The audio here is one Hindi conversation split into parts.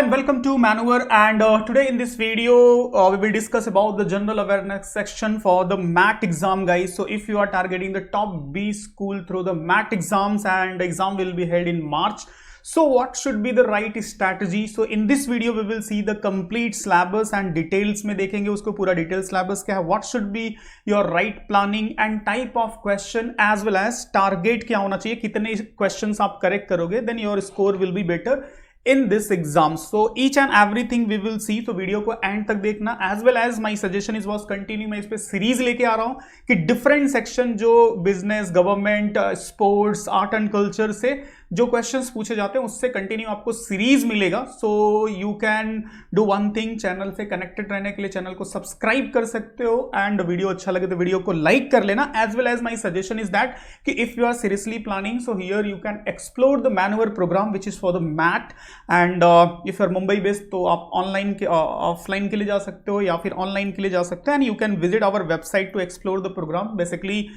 and welcome to Maneuver, and today in this video we will discuss about the general awareness section for the MAT exam, guys. So if you are targeting the top B school through the MAT exams, and the exam will be held in March, so what should be the right strategy? So in this video we will see the complete syllabus and details में देखेंगे उसको पूरा detail syllabus क्या है, what should be your right planning and type of question as well as target क्या होना चाहिए, कितने questions आप correct करोगे, then your score will be better in this exam. So each and everything we will see. तो वीडियो को एंड तक देखना. as well as my suggestion is was continue, मैं इस पे सीरीज लेके आ रहा हूँ कि डिफरेंट सेक्शन जो business, government, sports, art and culture से जो क्वेश्चंस पूछे जाते हैं उससे कंटिन्यू आपको सीरीज मिलेगा. सो you can do one thing, channel से कनेक्टेड रहने के लिए चैनल को सब्सक्राइब कर सकते हो, एंड वीडियो अच्छा लगे तो वीडियो को लाइक कर लेना. As well as my suggestion is that कि if you are seriously planning, so here you can explore the मैनवर program which is for the MAT. And if you are Mumbai based तो आप ऑनलाइन के ऑफलाइन के लिए जा सकते हो या फिर ऑनलाइन के लिए जा सकते हो. And you can visit our website to explore the program. Basically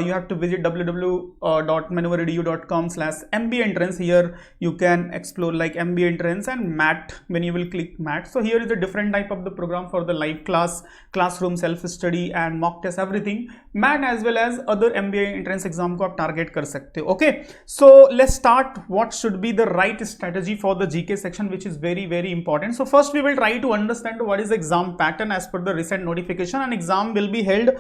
you have to visit www.manuveredu.com/MBA entrance. Here you can explore like MBA entrance and MAT when you will click MAT. So here is a different type of the program for the live class, classroom self study and mock test, everything. MAT as well as other MBA entrance exam को आप target कर सकते हो. Okay, so let's start. What should be the right strategy for the GK section, which is very important. So first we will try to understand what is the exam pattern as per the recent notification. And exam will be held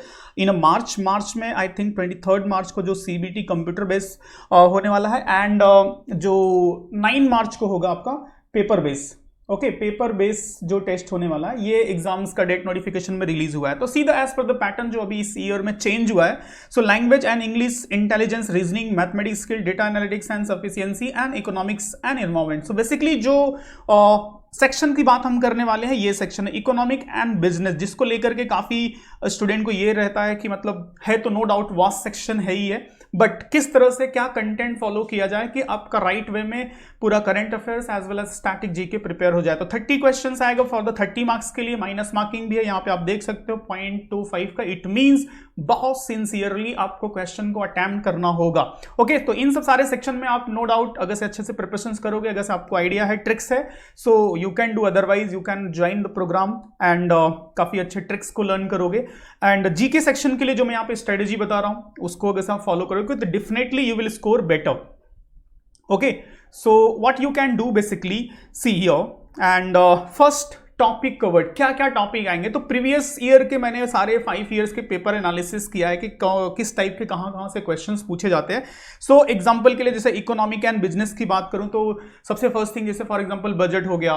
in a March में I think 23rd मार्च को जो CBT कंप्यूटर बेस होने वाला है, एंड जो 9 मार्च को होगा आपका paper base. Okay, paper base जो टेस्ट होने वाला है, ये एग्जाम्स का डेट नोटिफिकेशन में रिलीज हुआ है. तो सीधा एज पर द पैटर्न जो अभी इस ईयर में चेंज हुआ है. So language and English, intelligence, reasoning, mathematics skill, data analytics and sufficiency, and economics and environment. So basically जो सेक्शन की बात हम करने वाले हैं, ये सेक्शन है इकोनॉमिक एंड बिजनेस, जिसको लेकर के काफी स्टूडेंट को ये रहता है कि मतलब है तो नो डाउट वास्ट सेक्शन है ही है, बट किस तरह से क्या कंटेंट फॉलो किया जाए कि आपका राइट वे में पूरा current affairs as well as static GK prepare हो जाए. तो 30 क्वेश्चंस आएगा फॉर द 30 मार्क्स के लिए. माइनस मार्किंग भी है, यहाँ पे आप देख सकते हो 0.25 का. इट मींस बहुत सिंसियरली आपको क्वेश्चन को अटेम्प्ट करना होगा. ओके, तो इन सब सारे सेक्शन में आप नो डाउट अगर से अच्छे से प्रिपरेशन करोगे, अगर से आपको आइडिया है, ट्रिक्स है, so you can do, otherwise you can join the programme and काफी अच्छे ट्रिक्स को लर्न करोगे. एंड जीके सेक्शन के लिए जो मैं यहाँ पे स्ट्रेटेजी बता रहा हूं उसको अगर आप फॉलो करोगे तो definitely you will score better. Okay, so what you can do basically, see here, and first topic covered. क्या क्या टॉपिक आएंगे, तो प्रीवियस ईयर के मैंने सारे 5 ईयर्स के पेपर एनालिसिस किया है कि किस टाइप के कहां से क्वेश्चंस पूछे जाते हैं. सो एग्जांपल के लिए जैसे इकोनॉमिक एंड बिजनेस की बात करूं तो सबसे फर्स्ट थिंग जैसे फॉर एग्जांपल बजट हो गया,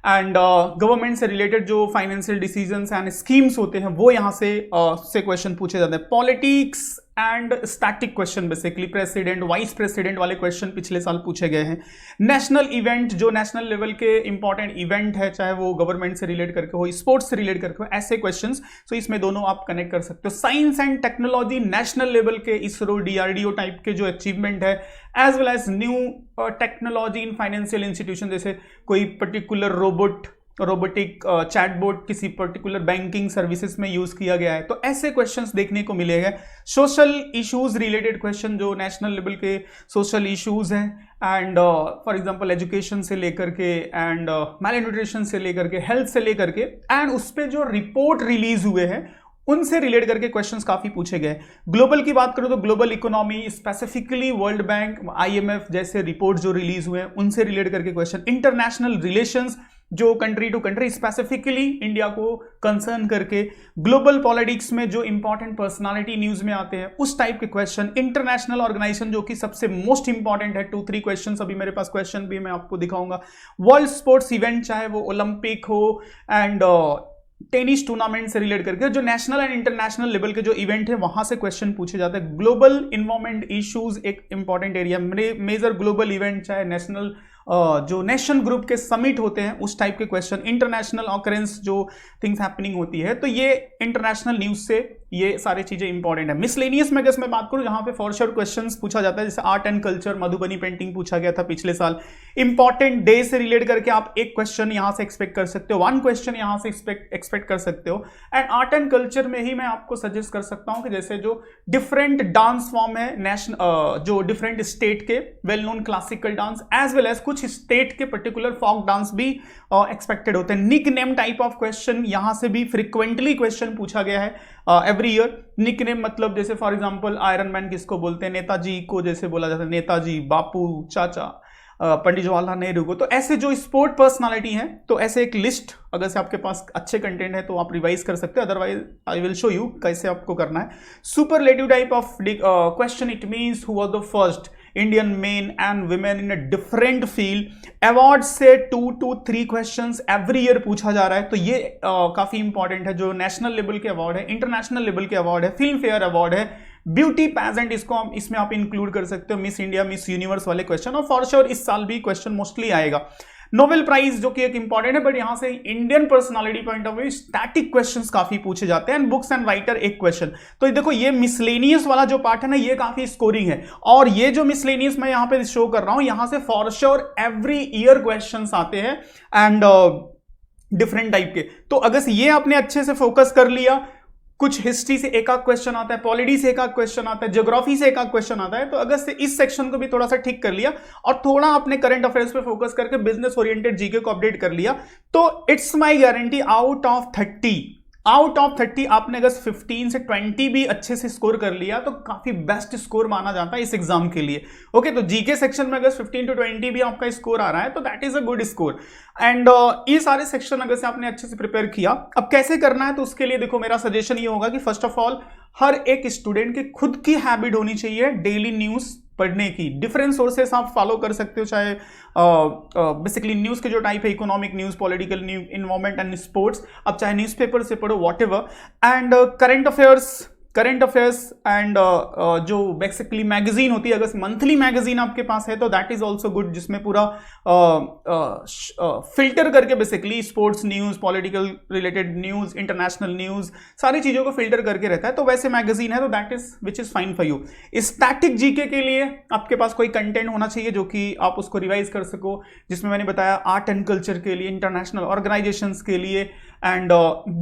एंड गवर्नमेंट से रिलेटेड जो फाइनेंशियल डिसीजंस एंड स्कीम्स होते हैं वो यहाँ से क्वेश्चन पूछे जाते हैं. Politics and static question, basically president, vice president वाले क्वेश्चन पिछले साल पूछे गए हैं. नेशनल इवेंट, जो नेशनल लेवल के इंपॉर्टेंट इवेंट है, चाहे वो गवर्नमेंट से रिलेट करके हो, स्पोर्ट्स से रिलेट करके हो, ऐसे क्वेश्चंस. सो इसमें दोनों आप कनेक्ट कर सकते हो. Science and technology, national level के इसरो, DRDO टाइप के जो अचीवमेंट है, as well as new technology in financial institution, जैसे कोई पर्टिकुलर रोबोटिक चैटबॉट किसी पर्टिकुलर बैंकिंग सर्विसेज में यूज किया गया है, तो ऐसे क्वेश्चंस देखने को मिलेगा. सोशल इश्यूज रिलेटेड क्वेश्चन, जो नेशनल लेवल के सोशल इश्यूज हैं, एंड फॉर एग्जांपल एजुकेशन से लेकर के, एंड मैलन्यूट्रिशन से लेकर के, हेल्थ से लेकर के, एंड उस पर जो रिपोर्ट रिलीज हुए हैं उनसे रिलेट करके क्वेश्चंस काफी पूछे गए. ग्लोबल की बात करो तो global economy, specifically world bank, IMF जैसे रिपोर्ट जो रिलीज हुए हैं उनसे रिलेट करके क्वेश्चन. इंटरनेशनल रिलेशंस, जो country to country specifically India को कंसर्न करके. ग्लोबल पॉलिटिक्स में जो इंपॉर्टेंट पर्सनालिटी न्यूज में आते हैं उस टाइप के क्वेश्चन. इंटरनेशनल ऑर्गेनाइजेशन जो कि सबसे मोस्ट इंपॉर्टेंट है, 2-3 क्वेश्चन अभी मेरे पास क्वेश्चन भी मैं आपको दिखाऊंगा. वर्ल्ड स्पोर्ट्स इवेंट, चाहे वो ओलंपिक हो एंड टेनिस टूर्नामेंट से रिलेट करके, जो नेशनल एंड इंटरनेशनल लेवल के जो इवेंट है वहां से क्वेश्चन पूछे जाते हैं. ग्लोबल इन्वायरमेंट इश्यूज एक important area, major global event, चाहे नेशनल जो नेशन ग्रुप के समिट होते हैं उस टाइप के क्वेश्चन. इंटरनेशनल ऑकरेंस, जो थिंग्स हैपनिंग होती है, तो ये इंटरनेशनल न्यूज से ये सारी चीजें इंपॉर्टेंट है। मिसलेनियस में अगर मैं बात करूं, जहां पे फॉर श्योर क्वेश्चंस पूछा जाता है, जैसे art and culture, Madhubani painting पूछा गया था पिछले साल, इंपॉर्टेंट डे से रिलेट करके आप एक क्वेश्चन यहां से एक्सपेक्ट कर सकते हो, 1 क्वेश्चन यहां से एक्सपेक्ट कर सकते हो। एंड आर्ट एंड कल्चर में ही मैं आपको सजेस्ट कर सकता हूं कि जैसे जो डिफरेंट डांस फॉर्म है नेशनल, जो डिफरेंट स्टेट के well known classical dance as well as कुछ स्टेट के पर्टिकुलर फॉक डांस भी एक्सपेक्टेड होते हैं। Nick name type of question यहां से भी फ्रिक्वेंटली क्वेश्चन पूछा गया है एवरी ईयर। निक नेम मतलब जैसे फॉर एग्जांपल आयरन मैन किसको बोलते हैं, नेताजी को जैसे बोला जाता है नेताजी, बापू, चाचा, पंडित जवाहरलाल नेहरू को। तो ऐसे जो स्पोर्ट पर्सनालिटी हैं, तो ऐसे एक लिस्ट अगर से आपके पास अच्छे कंटेंट है तो आप रिवाइज कर सकते हो, otherwise I will show you कैसे आपको करना है। Superlative type of question, it means who was the first Indian main and women in a different field. Award से 2 to 3 क्वेश्चंस एवरी ईयर पूछा जा रहा है, तो ये काफी इंपॉर्टेंट है। जो नेशनल लेवल के अवार्ड है, इंटरनेशनल लेवल के अवार्ड है, फिल्म फेयर अवार्ड है, ब्यूटी पैजेंट, इसको इसमें आप इंक्लूड कर सकते हो, मिस इंडिया, मिस यूनिवर्स वाले क्वेश्चन, और फॉर श्योर इस साल भी क्वेश्चन मोस्टली आएगा। नोबेल प्राइज जो कि एक इंपॉर्टेंट है, बट यहां से Indian personality point of view static questions काफी पूछे जाते हैं, एंड बुक्स एंड राइटर एक क्वेश्चन। तो देखो ये मिसलेनियस वाला जो पार्ट है ना, ये काफी स्कोरिंग है, और ये जो मिसलेनियस मैं यहां पे शो कर रहा हूं, यहां से for sure every year questions आते हैं एंड डिफरेंट टाइप के। तो अगर ये आपने अच्छे से फोकस कर लिया, कुछ हिस्ट्री से एक आध क्वेश्चन आता है, पॉलिटी से एक आध क्वेश्चन आता है, ज्योग्राफी से एक आध क्वेश्चन आता है, तो अगर से इस सेक्शन को भी थोड़ा सा ठीक कर लिया और थोड़ा अपने करंट अफेयर्स पे फोकस करके बिजनेस ओरिएंटेड जीके को अपडेट कर लिया, तो it's my guarantee out of 30 आपने अगर 15 से 20 भी अच्छे से स्कोर कर लिया तो काफी बेस्ट स्कोर माना जाता है इस एग्जाम के लिए। ओके, तो जीके सेक्शन में अगर 15 to 20 भी आपका स्कोर आ रहा है तो that is a good score. And ये सारे सेक्शन अगर से आपने अच्छे से प्रिपेयर किया, अब कैसे करना है, तो उसके लिए देखो मेरा सजेशन ये होगा कि फर्स्ट ऑफ ऑल हर एक स्टूडेंट की खुद की हैबिट होनी चाहिए डेली न्यूज पढ़ने की। डिफरेंट सोर्सेस आप फॉलो कर सकते हो, चाहे बेसिकली न्यूज़ के जो टाइप है, economic news, political news, environment and sports, अब चाहे न्यूज़पेपर से पढ़ो whatever, and current affairs and जो बेसिकली मैगजीन होती है, अगर मंथली मैगजीन आपके पास है तो दैट इज ऑल्सो गुड, जिसमें पूरा फिल्टर करके basically sports news, political related news, international news, सारी चीज़ों को फिल्टर करके रहता है, तो वैसे मैगजीन है तो that is which is fine for you. Static GK के लिए आपके पास कोई कंटेंट होना चाहिए जो कि आप उसको रिवाइज कर सको, जिसमें मैंने बताया आर्ट एंड कल्चर के लिए, इंटरनेशनल ऑर्गेनाइजेशंस के लिए, एंड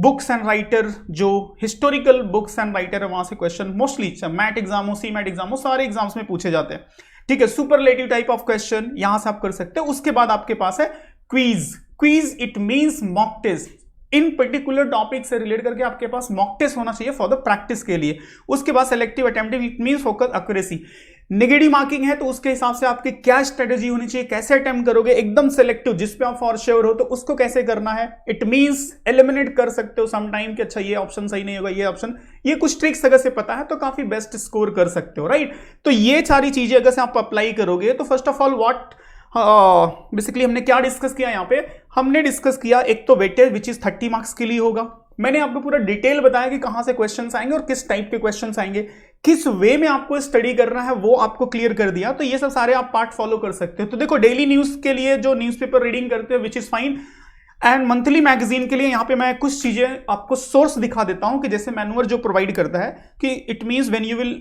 बुक्स एंड राइटर, जो हिस्टोरिकल बुक्स एंड राइटर है वहां से क्वेश्चन मोस्टली मैट एग्जाम हो, सी मैट एग्जाम हो, सारे एग्जाम्स में पूछे जाते हैं। ठीक है, सुपरलेटिव टाइप ऑफ क्वेश्चन यहां से आप कर सकते हो। उसके बाद आपके पास है quiz it means mock test, इन पर्टिकुलर टॉपिक से रिलेट करके आपके पास मॉक टेस्ट होना चाहिए फॉर द प्रैक्टिस के लिए। उसके बाद selective attemptive, it means focus accuracy. Negative marking है तो उसके हिसाब से आपकी क्या स्ट्रेटेजी होनी चाहिए, कैसे अटेम्प्ट करोगे, एकदम सेलेक्टिव जिसपे आप फॉर श्योर हो तो उसको कैसे करना है। इट मींस एलिमिनेट कर सकते हो सम टाइम कि अच्छा ये ऑप्शन सही नहीं होगा, ये ऑप्शन, ये कुछ ट्रिक्स अगर से पता है तो काफी बेस्ट स्कोर कर सकते हो, राइट। तो ये सारी चीजें अगर से आप अप्लाई करोगे तो first of all what basically हमने क्या डिस्कस किया यहाँ पे, हमने डिस्कस किया एक तो वेटेज विच इज 30 मार्क्स के लिए होगा। मैंने आपको पूरा डिटेल बताया कि कहां से क्वेश्चंस आएंगे और किस टाइप के क्वेश्चंस आएंगे, किस वे में आपको स्टडी करना है वो आपको क्लियर कर दिया। तो ये सब सारे आप पार्ट फॉलो कर सकते हो। तो देखो डेली न्यूज के लिए जो न्यूज़पेपर रीडिंग करते हो which is fine, and monthly magazine के लिए यहाँ पे मैं कुछ चीजें आपको सोर्स दिखा देता हूं कि जैसे मैनुअल जो प्रोवाइड करता है कि it means when you will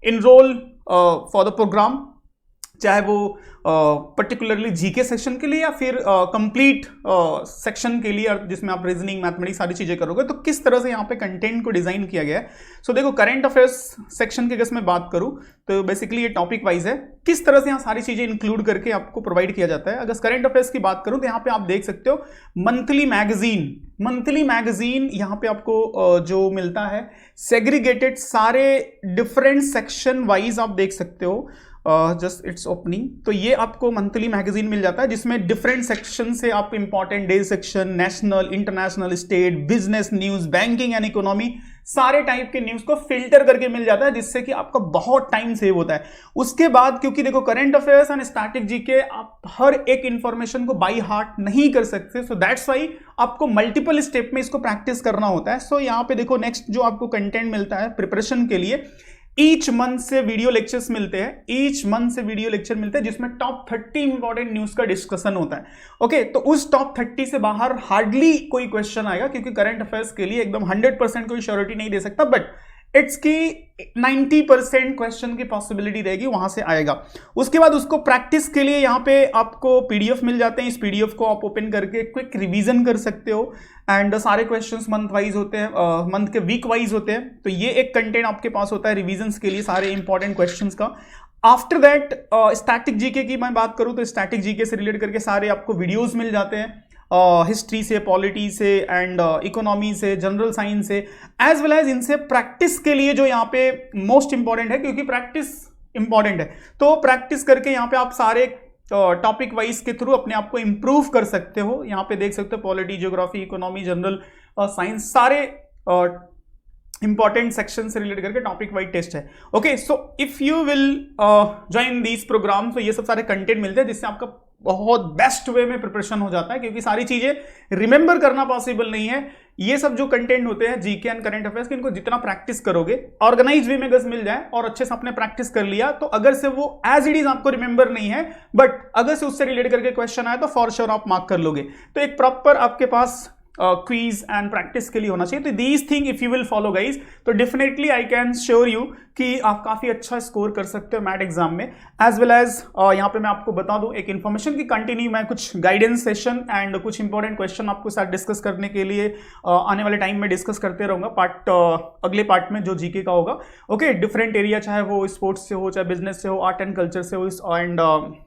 enrol for the programme, चाहे वो पर्टिकुलरली जीके सेक्शन के लिए या फिर कंप्लीट सेक्शन के लिए, जिसमें आप रीजनिंग, मैथमेटिक्स सारी चीजें करोगे, तो किस तरह से यहाँ पे कंटेंट को डिजाइन किया गया है। सो देखो करंट अफेयर्स सेक्शन की अगर मैं बात करूं तो बेसिकली ये टॉपिक वाइज है, किस तरह से यहाँ सारी चीजें इंक्लूड करके आपको प्रोवाइड किया जाता है। अगर करंट अफेयर्स की बात करूं तो यहाँ पे आप देख सकते हो मंथली मैगजीन यहाँ पे आपको जो मिलता है सेग्रीगेटेड, सारे डिफरेंट सेक्शन वाइज आप देख सकते हो, जस्ट इट्स ओपनिंग। तो ये आपको मंथली मैगजीन मिल जाता है जिसमें डिफरेंट सेक्शन से आप important day section, national, international, state, business news, banking and economy, सारे टाइप के न्यूज को फिल्टर करके मिल जाता है, जिससे कि आपका बहुत टाइम सेव होता है। उसके बाद क्योंकि देखो current affairs and static GK आप हर एक इंफॉर्मेशन को बाई हार्ट नहीं कर सकते, सो दैट्स वाई आपको मल्टीपल स्टेप में इसको प्रैक्टिस करना होता है। सो यहाँ पे देखो नेक्स्ट जो आपको कंटेंट मिलता है प्रिपरेशन के लिए, ईच मंथ से वीडियो लेक्चर्स मिलते हैं, ईच मंथ से वीडियो लेक्चर मिलते हैं जिसमें टॉप 30 इंपॉर्टेंट न्यूज का डिस्कशन होता है। ओके, तो उस टॉप 30 से बाहर हार्डली कोई क्वेश्चन आएगा, क्योंकि करंट अफेयर्स के लिए एकदम 100% कोई श्योरिटी नहीं दे सकता, बट इट्स की 90% क्वेश्चन की पॉसिबिलिटी रहेगी, वहां से आएगा। उसके बाद उसको प्रैक्टिस के लिए यहाँ पे आपको पीडीएफ मिल जाते हैं, इस पीडीएफ को आप ओपन करके क्विक रिवीजन कर सकते हो। एंड सारे क्वेश्चंस मंथ वाइज होते हैं, मंथ के वीक वाइज होते हैं, तो ये एक कंटेंट आपके पास होता है रिविजन्स के लिए सारे इंपॉर्टेंट क्वेश्चंस का। आफ्टर दैट स्टैटिक जीके की मैं बात करूं तो स्टैटिक जीके से रिलेट करके सारे आपको वीडियोज मिल जाते हैं, हिस्ट्री से, पॉलिटी से एंड इकोनॉमी से, जनरल साइंस से, एज वेल एज इनसे प्रैक्टिस के लिए जो यहाँ पे मोस्ट इंपॉर्टेंट है, क्योंकि प्रैक्टिस इंपॉर्टेंट है, तो प्रैक्टिस करके यहाँ पे आप सारे टॉपिक वाइज के थ्रू अपने आप को इंप्रूव कर सकते हो। यहाँ पे देख सकते हो polity, geography, economy, general science, सारे इंपॉर्टेंट सेक्शन से रिलेट करके टॉपिक वाइज टेस्ट है। Okay, so if you will join these programme, तो ये सब सारे कंटेंट मिलते हैं जिससे आपका बहुत बेस्ट वे में प्रिपरेशन हो जाता है, क्योंकि सारी चीजें रिमेंबर करना पॉसिबल नहीं है। ये सब जो कंटेंट होते हैं जीके एंड करंट अफेयर्स के, इनको जितना प्रैक्टिस करोगे, ऑर्गेनाइज वे में अगर मिल जाए और अच्छे से आपने प्रैक्टिस कर लिया, तो अगर से वो एज इट इज आपको रिमेंबर नहीं है, बट अगर से उससे रिलेट करके क्वेश्चन आए तो फॉर श्योर आप मार्क कर लोगे। तो एक प्रॉपर आपके पास क्विज एंड प्रैक्टिस के लिए होना चाहिए। तो these thing if you will follow guys, तो definitely I can sure you कि आप काफी अच्छा स्कोर कर सकते हो मैट एग्जाम में। एज वेल एज यहाँ पे मैं आपको बता दूं एक इन्फॉर्मेशन की कंटिन्यू मैं कुछ गाइडेंस सेशन एंड कुछ इंपॉर्टेंट क्वेश्चन आपको साथ डिस्कस करने के लिए आने वाले टाइम में डिस्कस करते रहूंगा, अगले पार्ट में जो जीके का होगा। ओके, डिफरेंट एरिया, चाहे वो स्पोर्ट्स से हो, चाहे बिजनेस से हो, आर्ट एंड कल्चर से हो, एंड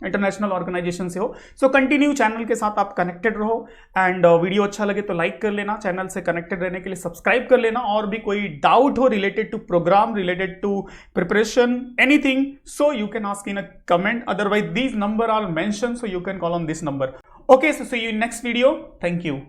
इंटरनेशनल ऑर्गेनाइजेशन से हो। सो कंटिन्यू चैनल के साथ आप कनेक्टेड रहो, एंड वीडियो अच्छा लगे तो लाइक कर लेना, चैनल से कनेक्टेड रहने के लिए सब्सक्राइब कर लेना, और भी कोई डाउट हो related to programme, related to preparation, anything, so you can ask in a comment. Otherwise these number are mentioned, so you can call on this number. Okay, so see you in next video. Thank you.